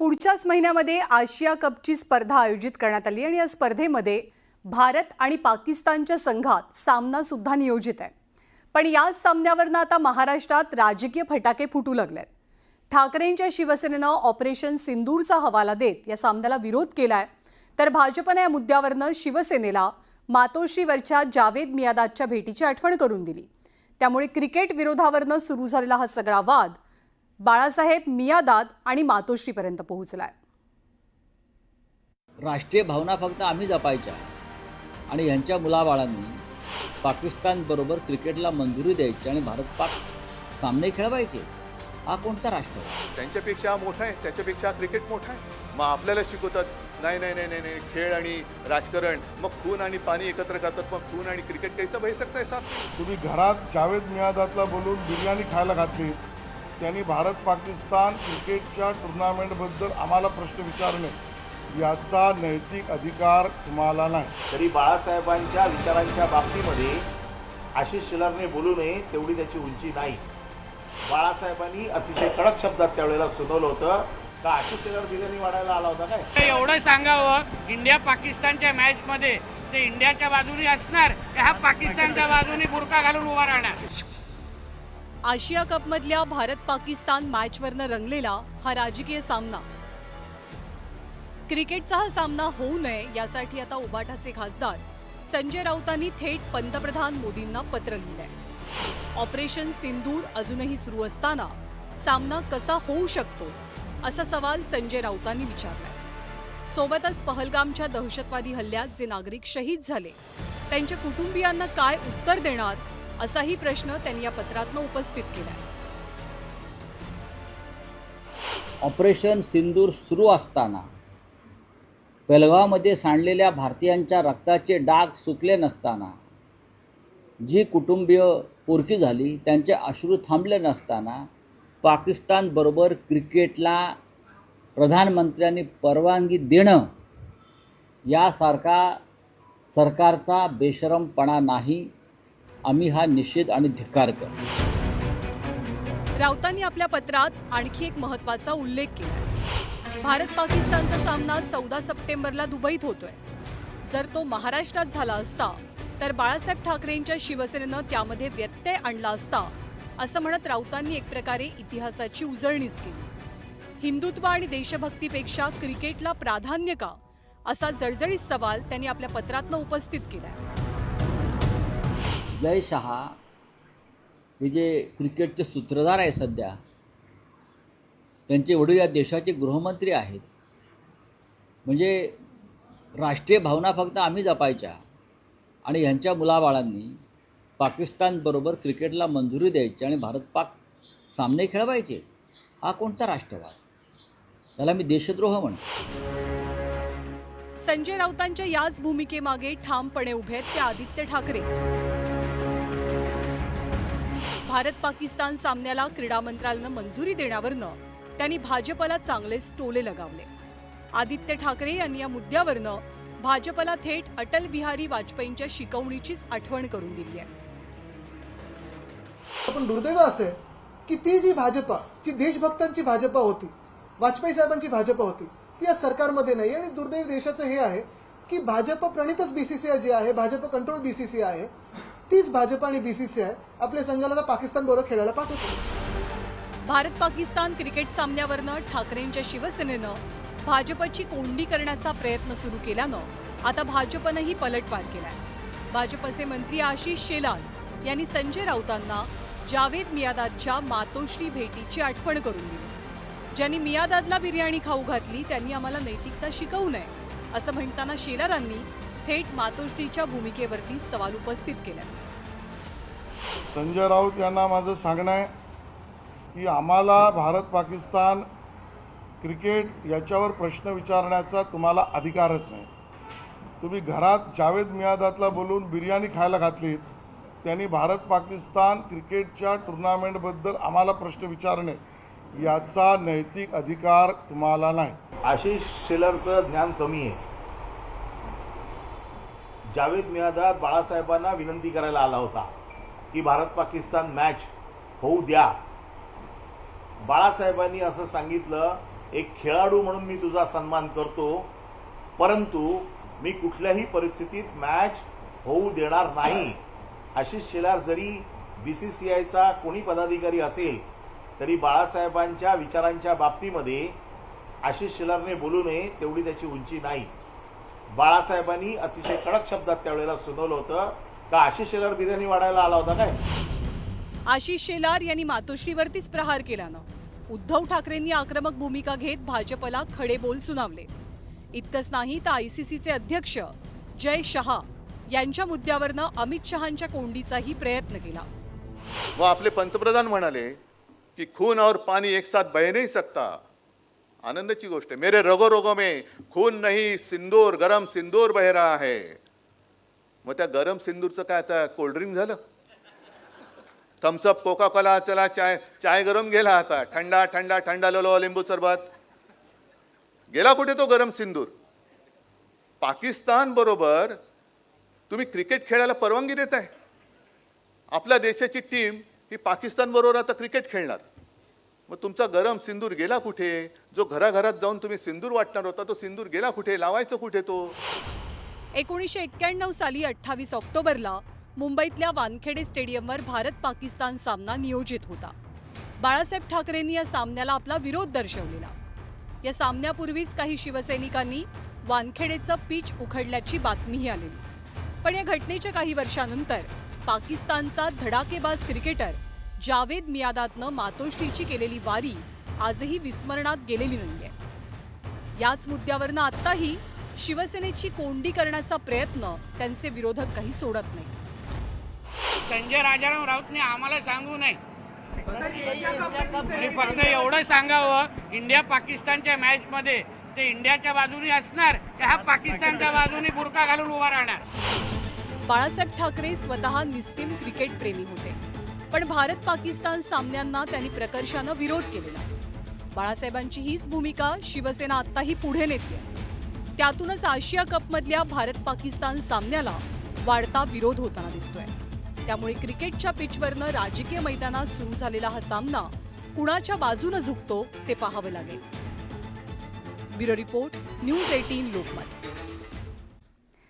पुढच्याच महिन्यामध्ये आशिया कपची स्पर्धा आयोजित करण्यात आली आणि या स्पर्धेमध्ये भारत आणि पाकिस्तानच्या संघात सामना सुद्धा नियोजित आहे। पण या सामन्यावरनं आता महाराष्ट्रात राजकीय फटाके फुटू लागलेत। ठाकरेंच्या शिवसेनेनं ऑपरेशन सिंदूरचा हवाला देत या सामन्याला विरोध केलाय, तर भाजपने या मुद्द्यावरनं शिवसेनेला मातोश्रीवरच्या जावेद मियादादच्या भेटीची आठवण करून दिली। त्यामुळे क्रिकेट विरोधावरनं सुरू झालेला हा सगळा वाद बाळासाहेब मियादाद आणि मातोश्रीपर्यंत पोहोचलाय। राष्ट्रीय भावना फक्त आम्ही जपायच्या आणि यांच्या मुलाबाळांनी पाकिस्तान बरोबर क्रिकेटला मंजुरी द्यायची आणि भारत पाक सामने खेळवायचे। हा कोणता राष्ट्र? त्यांच्यापेक्षा मोठा आहे, त्याच्यापेक्षा क्रिकेट मोठा आहे। मग आपल्याला शिकवतात नाही नाही नाही नाही खेळ आणि राजकारण, मग खून आणि पाणी एकत्र करतात। मग खून आणि क्रिकेट कैसा भय सकता है साहब? तुम्ही घरात जावेद मियादादला बोलून बिर्याणी खायला घातली, त्यांनी भारत पाकिस्तान क्रिकेटच्या टुर्नामेंटबद्दल आम्हाला प्रश्न विचारणे याचा नैतिक अधिकार तुम्हाला नाही। तरी बाळासाहेबांच्या विचारांच्या बाबतीमध्ये आशिष शेलारने बोलू नये तेवढी त्याची उंची नाही। बाळासाहेबांनी अतिशय कडक शब्दात त्यावेळेला सुनावलं होतं का आशिष शेलार बिर्याणी वाढायला आला होता काय? एवढं सांगावं, इंडिया पाकिस्तानच्या मॅचमध्ये ते इंडियाच्या बाजूने असणार, हा पाकिस्तानच्या बाजूने बुरका घालून उभा राहणार। आशिया कपमधल्या भारत पाकिस्तान मॅचवरनं रंगलेला हा राजकीय सामना। क्रिकेटचा हा सामना होऊ नये यासाठी आता उबाटाचे खासदार संजय राऊतांनी थेट पंतप्रधान मोदींना पत्र लिहिलंय। ऑपरेशन सिंदूर अजूनही सुरू असताना सामना कसा होऊ शकतो असा सवाल संजय राऊतांनी विचारलाय। सोबतच पहलगामच्या दहशतवादी हल्ल्यात जे नागरिक शहीद झाले त्यांच्या कुटुंबियांना काय उत्तर देणार असाही प्रश्न त्यांनी या पत्रातनं उपस्थित केलाय। ऑपरेशन सिंदूर सुरू असताना पहलगाममध्ये सांडलेल्या भारतीयांच्या रक्ताचे डाग सुकले नसताना, जी कुटुंबीय पोरकी झाली त्यांचे अश्रू थांबले नसताना, पाकिस्तानबरोबर क्रिकेटला प्रधानमंत्र्यांनी परवानगी देणं यासारखा सरकारचा बेशरमपणा नाही। आम्ही हा निषेध आणि धिक्कार करतो। राऊतांनी आपल्या पत्रात आणखी एक महत्त्वाचा उल्लेख केला। भारत पाकिस्तानचा सामना 14 सप्टेंबरला दुबईत होतोय। जर तो महाराष्ट्रात झाला असता तर बाळासाहेब ठाकरेंच्या शिवसेनेनं त्यामध्ये व्यत्यय आणला असता असं म्हणत राऊतांनी एक प्रकारे इतिहासाची उजळणीच केली। हिंदुत्व आणि देशभक्तीपेक्षा क्रिकेटला प्राधान्य का असा जळजळीत सवाल त्यांनी आपल्या पत्रातनं उपस्थित केलाय। जय शहा हे जे क्रिकेटचे सूत्रधार आहे सध्या, त्यांचे वडील या देशाचे गृहमंत्री आहेत। म्हणजे राष्ट्रीय भावना फक्त आम्ही जपायच्या आणि यांच्या मुलाबाळांनी पाकिस्तानबरोबर क्रिकेटला मंजुरी द्यायची आणि भारत पाक सामने खेळवायचे। हा कोणता राष्ट्रवाद? त्याला मी देशद्रोह म्हणतो। संजय राऊतांच्या याच भूमिकेमागे ठामपणे उभे आहेत ते आदित्य ठाकरे। भारत पाकिस्तान सामन्याला क्रीडा मंत्रालयानं मंजुरी देण्यावरनं त्यांनी भाजपला चांगलेच टोले लगावले। आदित्य ठाकरे यांनी या मुद्द्यावरनं भाजपला थेट अटल बिहारी वाजपेयींच्या शिकवणीचीच आठवण करून दिली आहे। पण दुर्दैव असे की ती जी भाजपा, जी देशभक्तांची भाजपा होती, वाजपेयी साहेबांची भाजपा होती, ती या सरकारमध्ये नाही। आणि दुर्दैव देशाचं हे आहे की भाजप प्रणितच बीसीसीआय जे आहे, भाजप कंट्रोल बीसीसीआय आहे, तीच भाजप आणि बीसीसीआय आपल्या संघाला पाकिस्तान बरोबर खेळायला पाठवते। भारत पाकिस्तान क्रिकेट सामन्यावरनं ठाकरेंच्या शिवसेनेनं भाजपची कोंडी करण्याचा प्रयत्न सुरू केल्यानं आता भाजपनंही पलटवार केलाय। भाजपचे मंत्री आशिष शेलार यांनी संजय राऊतांना जावेद मियादादच्या मातोश्री भेटीची आठवण करून दिली। ज्यांनी मियादादला बिर्याणी खाऊ घातली त्यांनी आम्हाला नैतिकता शिकवू नये असं म्हणताना शेलारांनी थेट मातोश्रीच्या भूमिकेवरती सवाल उपस्थित केला। संजय राऊत यांना माझं सांगणं आहे की आम्हाला भारत पाकिस्तान क्रिकेट याच्यावर प्रश्न विचारण्याचा तुम्हाला अधिकारच नाही। तुम्ही घरात जावेद मियादादला बोलून बिर्याणी खायला घातलीत, त्यांनी भारत पाकिस्तान क्रिकेटच्या टुर्नामेंटबद्दल आम्हाला प्रश्न विचारणे याचा नैतिक अधिकार तुम्हाला नाही। आशिष शेलारचं ज्ञान कमी आहे। जावेद मियादाद बाळासाहेबांना विनंती करायला आला होता की भारत पाकिस्तान मॅच होऊ द्या। बाळासाहेबांनी असं सांगितलं एक खेळाडू म्हणून मी तुझा सन्मान करतो, परंतु मी कुठल्याही परिस्थितीत मॅच होऊ देणार नाही. आशिष शेलार जरी BCCIचा कोणी पदाधिकारी असेल तरी बाळासाहेबांच्या विचारांच्या बाबतीमध्ये आशिष शेलारने बोलू नये तेवढी त्याची उंची नाही. बाळासाहेबांनी अतिशय कडक शब्दात त्यावेळेला सुनावलं होतं का आशिष शेलार बिर्याणी वाढायला आला होता काय. आशिष शेलार यांनी मातोश्रीवरतीच प्रहार केल्यानं उद्धव ठाकरेंनी आक्रमक भूमिका घेत भाजपला खडे बोल सुनावले. इतकंच नाही तर ICCचे अध्यक्ष जय शहा यांच्या मुद्द्यावरनं अमित शहांच्या कोंडीचाही प्रयत्न केला. वो आपले पंतप्रधान म्हणाले की खून और पानी एक साथ बह नहीं सकता. आनंदाची गोष्ट है, मेरे रगो रगो में खून नहीं सिंदूर, गरम सिंदूर बह रहा है. मग त्या गरम सिंदूरचं काय आता कोल्ड्रिंक झालं? थम्सअप, कोका कोला, चला चाय गरम गेला, आता ठंडा ठंडा ठंडा लो लिंबू सरबत गेला. कुठे तो गरम सिंदूर? पाकिस्तान बरोबर तुम्ही क्रिकेट खेळायला परवानगी देत आहे. आपल्या देशाची टीम ही पाकिस्तान बरोबर आता क्रिकेट खेळणार. मग तुमचा गरम सिंदूर गेला कुठे? जो घराघरात जाऊन तुम्ही सिंदूर वाटणार होता तो सिंदूर गेला कुठे? लावायचं कुठे तो? 1991 साली 28 ऑक्टोबरला मुंबईतल्या वानखेडे स्टेडियमवर भारत पाकिस्तान सामना नियोजित होता. बाळासाहेब ठाकरेंनी या सामन्याला आपला विरोध दर्शवलेला. या सामन्यापूर्वीच काही शिवसैनिकांनी वानखेडेचं पिच उखडल्याची बातमीही आलेली. पण या घटनेच्या काही वर्षानंतर पाकिस्तानचा धडाकेबाज क्रिकेटर जावेद मियादादनं मातोश्रीची केलेली वारी आजही विस्मरणात गेलेली नाहीये. याच मुद्द्यावरनं आत्ताही शिवसेनेची कोंडी करण्याचा प्रयत्न त्यांचे विरोधक काही सोडत नाही. संजय राजाराम राऊतने आम्हाला सांगू नये आणि फक्त एवढं सांगावं, इंडिया पाकिस्तानच्या मॅच मध्ये ते इंडियाच्या बाजूने असणार का ह्या पाकिस्तानच्या बाजूने बुरका घालून उभा राहणार. बाळासाहेब ठाकरे स्वतः निस्सीम क्रिकेट प्रेमी होते, पण भारत पाकिस्तान सामन्यांना त्यांनी प्रकर्षानं विरोध केलेला. बाळासाहेबांची हीच भूमिका शिवसेना आत्ताही पुढे नेते. त्यातूनच आशिया कपमधल्या भारत पाकिस्तान सामन्याला वाढता विरोध होताना दिसतोय. त्यामुळे क्रिकेटच्या पिचवरनं राजकीय मैदानात सुरू झालेला हा सामना कुणाच्या बाजूनं झुकतो ते पाहावं लागेल. Bureau report, news 18 Lokmat.